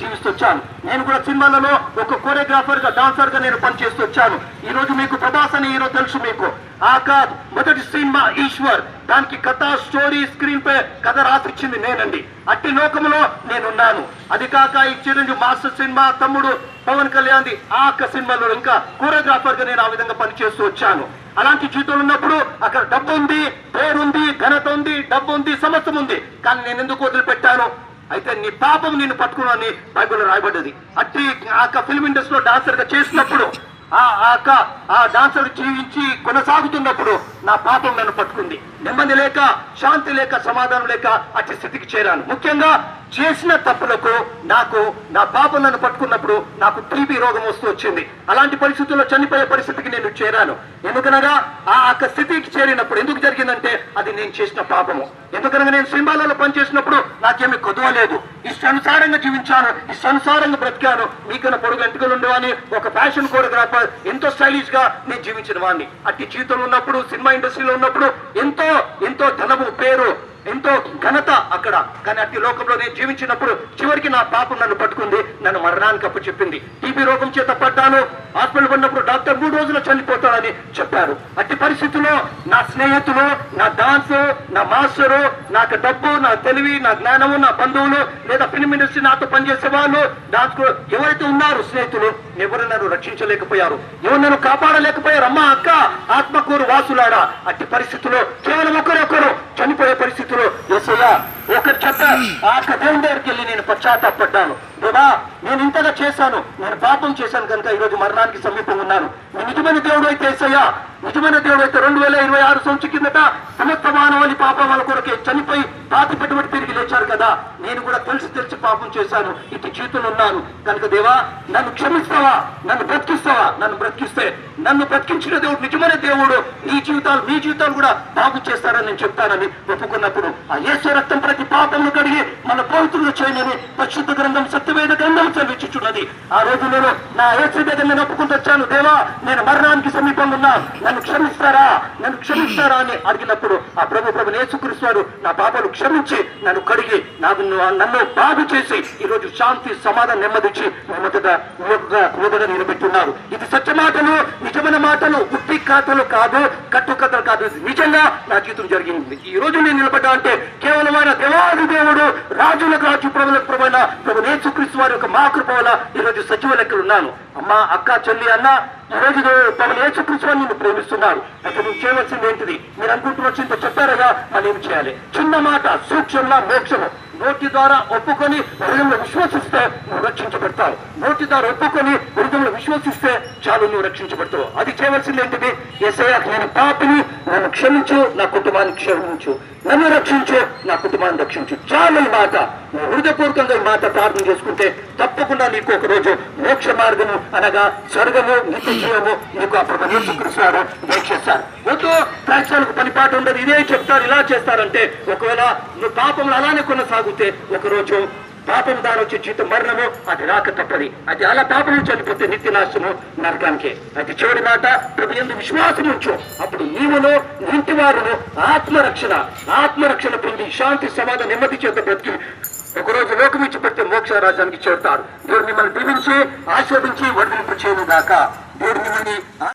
జీవిస్తొచ్చాను. నేను కూడా సినిమాలలో ఒక కోరియోగ్రాఫర్ గా, డాన్సర్ గా నేను పనిచేస్తూ వచ్చాను. ఈ రోజు మీకు ప్రభాస్ అని హీరో తెలుసు మీకు. ఆకాద్ మొదటి సినిమా ఈశ్వర్, దానికి కథ, స్టోరీ, స్క్రీన్ పే కథ రాసిచ్చింది నేనండి. అట్టి లోకంలో నేనున్నాను. అది కాక ఈ చిరంజీవి మాస్టర్ సినిమా, తమ్ముడు పవన్ కళ్యాణ్ ఆక సినిమాలో ఇంకా కోరియోగ్రాఫర్ గా నేను ఆ విధంగా పనిచేస్తూ వచ్చాను. అలాంటి జీవితంలో ఉన్నప్పుడు అక్కడ డబ్బు ఉంది, పేరుంది, ఘనత ఉంది, డబ్బు ఉంది, సమస్తం ఉంది. కానీ నేను ఎందుకు వదిలిపెట్టాను? అయితే నీ పాపం నిన్ను పట్టుకున్నాను బైబిల్లో రాయబడ్డది. అట్టి ఆక ఫిల్మ్ ఇండస్ట్రీలో డాన్సర్ గా చేసినప్పుడు, ఆ డాన్సర్ జీవించి కొనసాగుతున్నప్పుడు నా పాపం నన్ను పట్టుకుంది. నెమ్మది లేక, శాంతి లేక, సమాధానం లేక అట్టి స్థితికి చేరాను. ముఖ్యంగా చేసిన తప్పులకు నాకు నా పాపం నన్ను పట్టుకున్నప్పుడు నాకు టీబీ రోగం వస్తూ వచ్చింది. అలాంటి పరిస్థితుల్లో చనిపోయే పరిస్థితికి నేను చేరాను. ఎందుకనగా ఆ స్థితికి చేరినప్పుడు ఎందుకు జరిగిందంటే అది నేను చేసిన పాపము. ఎందుకనగా నేను సినిమాలలో పనిచేసినప్పుడు నాకేమీ కొదవలేదు. ఇష్టానుసారంగా జీవించాను, ఇష్టానుసారంగా బ్రతికాను. మీకన్నా పొడుగు ఎంటుకలు ఉండేవాడిని, ఒక ఫ్యాషన్ కోరియోగ్రాఫర్, ఎంతో స్టైలిష్ గా నేను జీవించిన వాడిని. అట్టి జీవితంలో ఉన్నప్పుడు, సినిమా ఇండస్ట్రీలో ఉన్నప్పుడు ఎంతో ధనము, పేరు, ఎంతో ఘనత అక్కడ. కానీ అట్టి లోకంలో నేను జీవించినప్పుడు చివరికి నా పాపం నన్ను పట్టుకుంది, నన్ను మరణానికి అప్పు చెప్పింది. టీబీ రోగం చేత పడ్డాను. హాస్పిటల్ పడినప్పుడు డాక్టర్ 3 రోజులు చనిపోతానని చెప్పారు. అట్టి పరిస్థితుల్లో నా స్నేహితులు, నా డాన్స్, నా మాస్టరు, నాకు డబ్బు, నా తెలివి, నా జ్ఞానము, నా బంధువులు, లేదా ఫిల్మ్ ఇండస్ట్రీ నాతో పనిచేసే వాళ్ళు, డాన్స్ ఎవరైతే ఉన్నారు స్నేహితులు, ఎవరు నన్ను రక్షించలేకపోయారు, ఎవరు నన్ను కాపాడలేకపోయారు. అమ్మ, అక్క, ఆత్మకూరు వాసులాడా, అట్టి పరిస్థితుల్లో కేవలం ఒకరొకరు చనిపోయే పరిస్థితుల్లో యేసయ్యా ఒకరు చెప్పారు. ఆ దేవుని దగ్గరికి వెళ్ళి నేను పశ్చాత్తాపడ్డాను. దేవా, నేను ఇంతగా చేశాను, నేను పాపం చేశాను కనుక ఈ రోజు మరణానికి సమీపంగా ఉన్నాను. నిజమైన దేవుడు అయితే యేసయ్యా, నిజమైన దేవుడు అయితే 2026 సంవత్సరం కిందట సమస్త మానవాళి పాపం వాళ్ళ కొరకే చనిపోయి పాతి పెట్టుబడి తిరిగి లేచారు కదా. నేను కూడా తెలిసి పాపం చేశాను, ఇటు జీవితంలో ఉన్నాను కనుక దేవా నన్ను క్షమిస్తావా, నన్ను బ్రతికిస్తావా? నన్ను బ్రతికిస్తే, నన్ను బ్రతికించిన దేవుడు నిజమైన దేవుడు, మీ జీవితాలు కూడా బాగు చేస్తారని నేను చెప్తానని ఒప్పుకున్నప్పుడు ఆ యేసు రక్తం ప్రతి పాపంను కడిగి మన పవిత్రులు చేయనని పరిశుద్ధ గ్రంథం, సత్యవేద గ్రంథం చదివించుచున్నది. ఆ రోజు నేను నా యేసు దగ్గర నేను ఒప్పుకుంటూ వచ్చాను. దేవా, నేను మరణానికి సమీపంగా ఉన్నా, నన్ను క్షమిస్తారా అని అడిగినప్పుడు ఆ ప్రభు యేసుక్రీస్తు వారు నా పాపాలు క్షమించి నన్ను కడిగి నన్ను బాగు చేసి ఈ రోజు శాంతి, సమాధానం, నెమ్మదిచ్చి మొదట నిలబెట్టున్నారు. ఇది సత్య మాటలు, నిజమైన మాటలు, ఉట్టి కథలు కాదు, కట్టుకథలు కాదు. నిజంగా నా జీవితం జరిగింది. ఈ రోజు నేను నిలబడ్డా అంటే కేవలం ఆయన దేవాది దేవుడు, రాజులకు రాజు, ప్రభులకు ప్రభువైన ప్రభు యేసుక్రీస్తు వారి యొక్క మా కృప వల్ల ఈ రోజు సజీవ లెక్కలు ఉన్నాను. అమ్మ, అక్క, చెల్లి, అన్న, ఈ రోజు ప్రభు యేసుక్రీస్తు వారు నిన్ను ప్రేమిస్తున్నారు. అయితే నువ్వు చేయవలసింది ఏంటిది? మీరు అనుకుంటున్న చింత చెప్పారుగా, మనం ఏం చేయాలి? చిన్న మాట, సూక్ష్మంగా మోక్షము. నోటి ద్వారా ఒప్పుకొని హృదయంలో విశ్వసిస్తే నువ్వు రక్షించబడతావు. నోటి ద్వారా ఒప్పుకొని హృదయంలో విశ్వసిస్తే చాలు, నువ్వు రక్షించబడతావు. అది చేయవలసింది ఏంటిది? యేసయ్యా, నేను పాపిని, నన్ను క్షమించు, నా కుటుంబాన్ని క్షమించు, నన్ను రక్షించు, నా కుటుంబాన్ని రక్షించు. చాలు ఈ మాట. నువ్వు హృదయపూర్వకంగా ఈ మాట ప్రార్థన చేసుకుంటే తప్పకుండా నీకు ఒక రోజు మోక్ష మార్గము అనగా స్వర్గము, నిత్య జీవము నీకు ఆ ప్రభు యేసుక్రీస్తు వారు వీక్షిస్తారు. వద్దు, క్రైస్తవులకు పనిపాటు ఉండదు, ఇదే చెప్తారు, ఇలా చేస్తారంటే ఒకవేళ నువ్వు పాపంలో అలానే కొనసాగితే ఒకరోజు పాపం దాని వచ్చే జీవితం మరణము, అది రాక తప్పది. అది అలా పాపం చనిపోతే నిత్య నాశము, నరకానికే. అది చివరి మాట, ప్రభు యందు విశ్వాసం ఉంచు, అప్పుడు నీవును, ఇంటి వారును ఆత్మరక్షణ పొంది శాంతి, సమాధానం, నెమ్మది చేత బ్రతికి ఒకరోజు లోకం ఇచ్చి పెడితే మోక్ష రాజ్యానికి చేరుతారు. దేవుడు మిమ్మల్ని దీవించి, ఆశీర్వదించి, వర్ధింపు చేయను గాక. దేవుడు మిమ్మల్ని